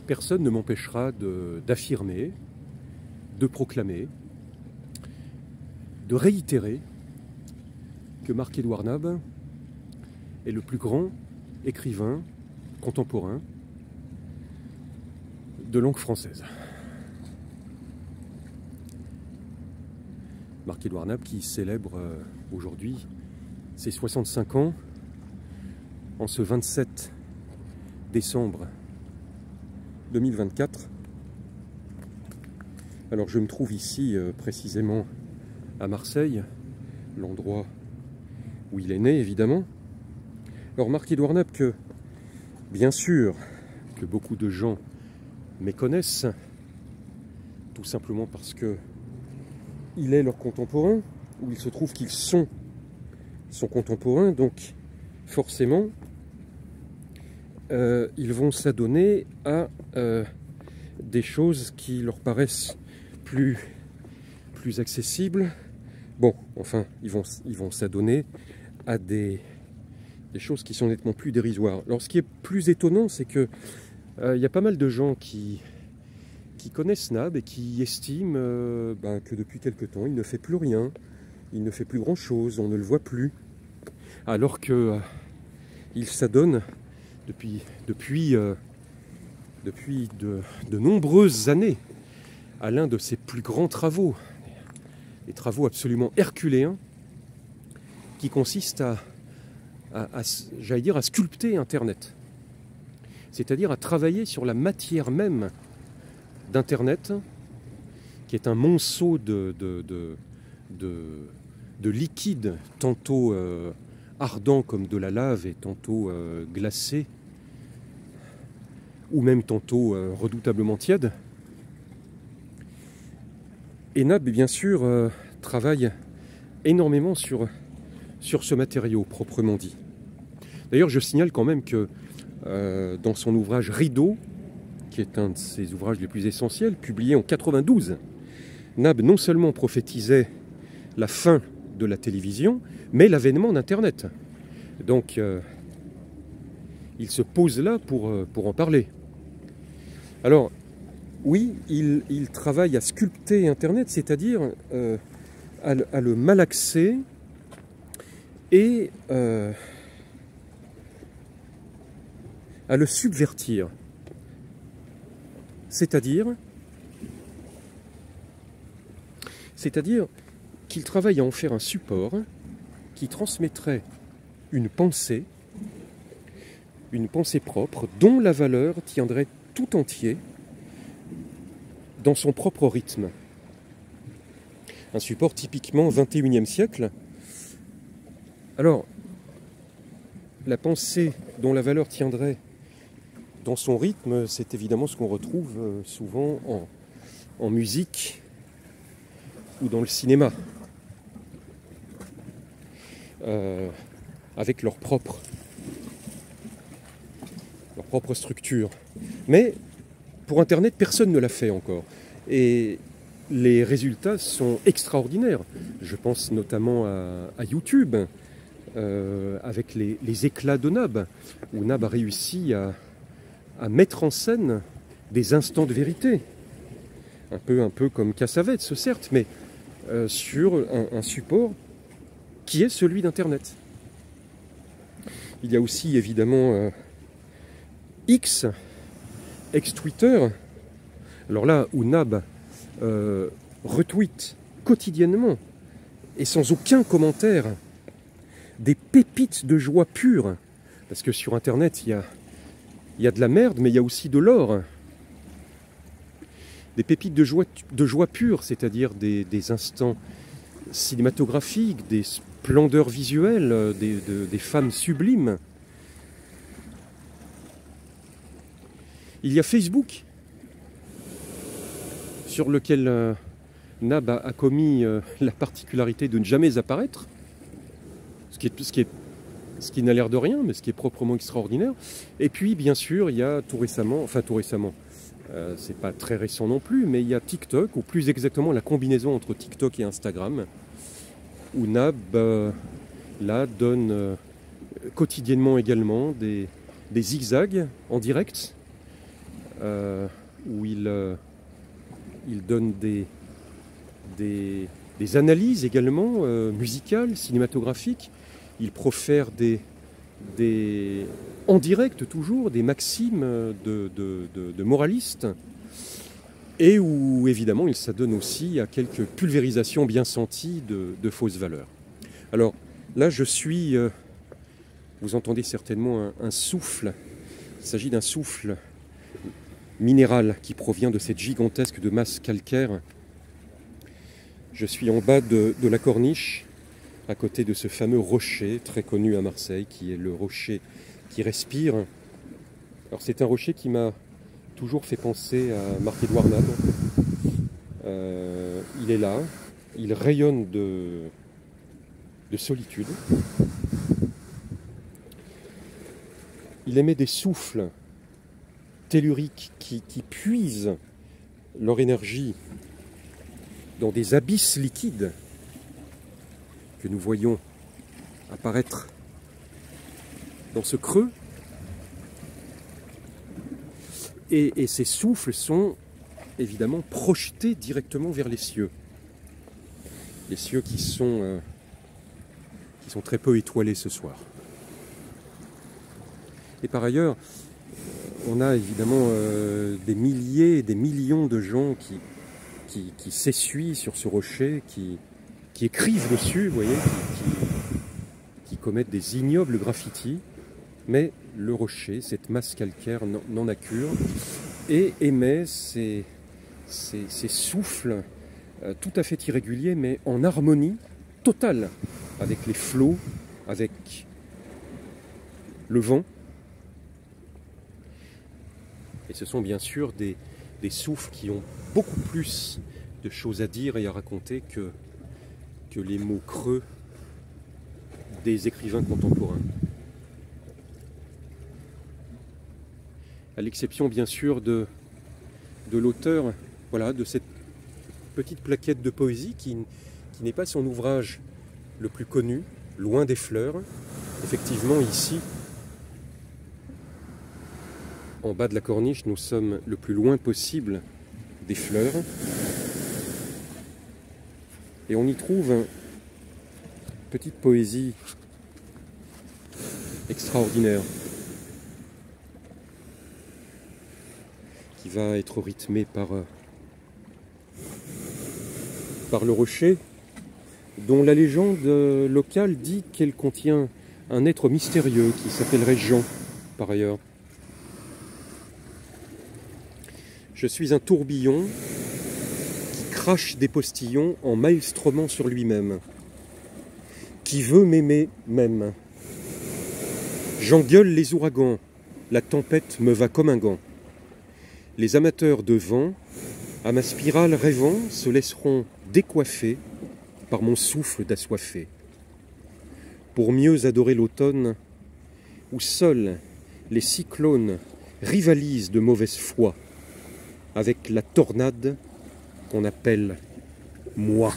personne ne m'empêchera d'affirmer, de proclamer, de réitérer que Marc-Édouard Nab est le plus grand écrivain contemporain de langue française. Marc-Édouard Nab qui célèbre aujourd'hui ses 65 ans en ce 27 décembre 2024. Alors je me trouve ici précisément à Marseille, l'endroit où il est né évidemment. Alors Marc-Édouard Nab que, bien sûr, que beaucoup de gens méconnaissent, tout simplement parce que il est leur contemporain, ou il se trouve qu'ils sont son contemporain, donc forcément ils vont s'adonner à des choses qui leur paraissent plus accessibles. Bon, enfin, ils vont s'adonner à des choses qui sont nettement plus dérisoires. Alors ce qui est plus étonnant, c'est que il y a pas mal de gens qui connaissent Nab et qui estiment que depuis quelque temps, il ne fait plus rien, il ne fait plus grand-chose, on ne le voit plus. Alors que il s'adonne depuis de nombreuses années à l'un de ses plus grands travaux, des travaux absolument herculéens, qui consistent j'allais dire, à sculpter Internet. C'est-à-dire à travailler sur la matière même d'Internet, qui est un monceau de liquide, tantôt ardent comme de la lave et tantôt glacé, ou même tantôt redoutablement tiède. Et Nab, bien sûr, travaille énormément sur ce matériau, proprement dit. D'ailleurs, je signale quand même que dans son ouvrage Rideau, qui est un de ses ouvrages les plus essentiels, publié en 92, Nab non seulement prophétisait la fin de la télévision, mais l'avènement d'Internet. Donc, il se pose là pour en parler. Alors, oui, il travaille à sculpter Internet, c'est-à-dire à le malaxer et à le subvertir. C'est-à-dire qu'il travaille à en faire un support qui transmettrait une pensée propre, dont la valeur tiendrait tout entier dans son propre rythme. Un support typiquement 21e siècle. Alors, la pensée dont la valeur tiendrait dans son rythme, c'est évidemment ce qu'on retrouve souvent en musique ou dans le cinéma, avec leur propre structure. Mais pour Internet, personne ne l'a fait encore. Et les résultats sont extraordinaires. Je pense notamment à YouTube, avec les éclats de Nab, où Nab a réussi à mettre en scène des instants de vérité. Un peu comme Cassavetes, certes, mais sur un support qui est celui d'Internet. Il y a aussi évidemment X, ex-Twitter, alors là où Nab retweet quotidiennement et sans aucun commentaire des pépites de joie pure, parce que sur Internet il y a de la merde, mais il y a aussi de l'or. Des pépites de joie pure, c'est-à-dire des instants cinématographiques, des splendeurs visuelles, des femmes sublimes. Il y a Facebook, sur lequel Nab a commis la particularité de ne jamais apparaître, ce qui n'a l'air de rien, mais ce qui est proprement extraordinaire. Et puis, bien sûr, il y a tout récemment, c'est pas très récent non plus, mais il y a TikTok, ou plus exactement la combinaison entre TikTok et Instagram, où Nab là donne quotidiennement également des zigzags en direct, où il donne des analyses également musicales, cinématographiques. Il profère en direct toujours des maximes de moralistes, et où évidemment il s'adonne aussi à quelques pulvérisations bien senties de fausses valeurs. Alors là je suis, vous entendez certainement un souffle, il s'agit d'un souffle minéral qui provient de cette gigantesque de masse calcaire. Je suis en bas de la corniche, à côté de ce fameux rocher très connu à Marseille, qui est le rocher qui respire. Alors c'est un rocher qui m'a toujours fait penser à Marc-Édouard Nab. Il est là, il rayonne de solitude. Il émet des souffles telluriques qui puisent leur énergie dans des abysses liquides que nous voyons apparaître dans ce creux. Et ces souffles sont évidemment projetés directement vers les cieux. Les cieux qui sont très peu étoilés ce soir. Et par ailleurs, on a évidemment des milliers et des millions de gens qui s'essuient sur ce rocher, qui écrivent dessus, vous voyez, qui commettent des ignobles graffitis, mais le rocher, cette masse calcaire, n'en a cure et émet ces souffles tout à fait irréguliers, mais en harmonie totale avec les flots, avec le vent. Et ce sont bien sûr des souffles qui ont beaucoup plus de choses à dire et à raconter que les mots creux des écrivains contemporains. À l'exception bien sûr de l'auteur, voilà, de cette petite plaquette de poésie qui n'est pas son ouvrage le plus connu, Loin des fleurs. Effectivement ici, en bas de la corniche, nous sommes le plus loin possible des fleurs. Et on y trouve une petite poésie extraordinaire qui va être rythmée par le rocher, dont la légende locale dit qu'elle contient un être mystérieux qui s'appellerait Jean, par ailleurs. Je suis un tourbillon qui crache des postillons en maelstromant sur lui-même, qui veut m'aimer même. J'engueule les ouragans, la tempête me va comme un gant. Les amateurs de vent, à ma spirale rêvant, se laisseront décoiffer par mon souffle d'assoiffé, pour mieux adorer l'automne, où seuls les cyclones rivalisent de mauvaise foi avec la tornade qu'on appelle moi.